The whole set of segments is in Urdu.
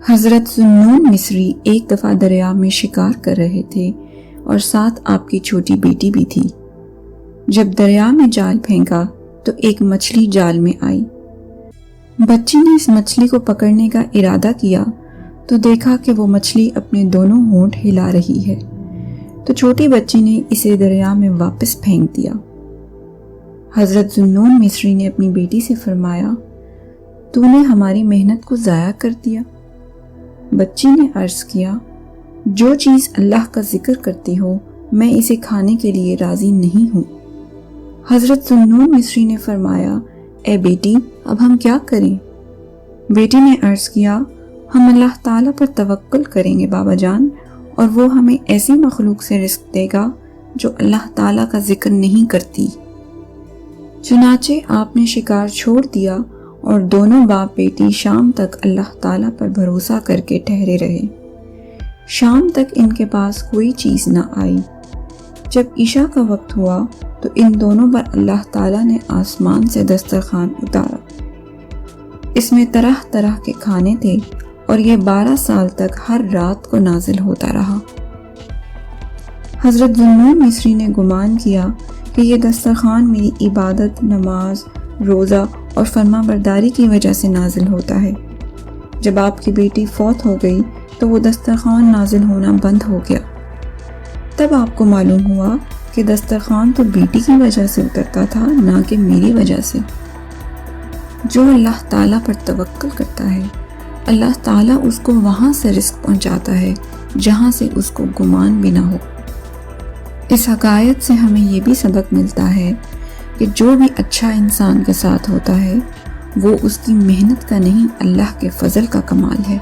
حضرت ذوالنون مصری ایک دفعہ دریا میں شکار کر رہے تھے اور ساتھ آپ کی چھوٹی بیٹی بھی تھی۔ جب دریا میں جال پھینکا تو ایک مچھلی جال میں آئی۔ بچی نے اس مچھلی کو پکڑنے کا ارادہ کیا تو دیکھا کہ وہ مچھلی اپنے دونوں ہونٹ ہلا رہی ہے، تو چھوٹی بچی نے اسے دریا میں واپس پھینک دیا۔ حضرت ذوالنون مصری نے اپنی بیٹی سے فرمایا، تو نے ہماری محنت کو ضائع کر دیا۔ بچی نے عرض کیا، جو چیز اللہ کا ذکر کرتی ہو میں اسے کھانے کے لیے راضی نہیں ہوں۔ حضرت ذوالنون مصری نے فرمایا، اے بیٹی اب ہم کیا کریں؟ بیٹی نے عرض کیا، ہم اللہ تعالیٰ پر توکل کریں گے بابا جان، اور وہ ہمیں ایسی مخلوق سے رزق دے گا جو اللہ تعالیٰ کا ذکر نہیں کرتی۔ چنانچہ آپ نے شکار چھوڑ دیا اور دونوں باپ بیٹی شام تک اللہ تعالیٰ پر بھروسہ کر کے ٹھہرے رہے۔ شام تک ان کے پاس کوئی چیز نہ آئی۔ جب عشاء کا وقت ہوا تو ان دونوں پر اللہ تعالیٰ نے آسمان سے دسترخوان اتارا۔ اس میں طرح طرح کے کھانے تھے اور یہ 12 سال تک ہر رات کو نازل ہوتا رہا۔ حضرت ذوالنون مصری نے گمان کیا کہ یہ دسترخوان میری عبادت، نماز، روزہ اور فرما برداری کی وجہ سے نازل ہوتا ہے۔ جب آپ کی بیٹی فوت ہو گئی تو وہ دسترخوان نازل ہونا بند ہو گیا۔ تب آپ کو معلوم ہوا کہ دسترخوان تو بیٹی کی وجہ سے اترتا تھا، نہ کہ میری وجہ سے۔ جو اللہ تعالیٰ پر توکل کرتا ہے، اللہ تعالیٰ اس کو وہاں سے رزق پہنچاتا ہے جہاں سے اس کو گمان بھی نہ ہو۔ اس حکایت سے ہمیں یہ بھی سبق ملتا ہے کہ جو بھی اچھا انسان کے ساتھ ہوتا ہے وہ اس کی محنت کا نہیں، اللہ کے فضل کا کمال ہے۔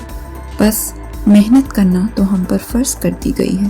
بس محنت کرنا تو ہم پر فرض کر دی گئی ہے۔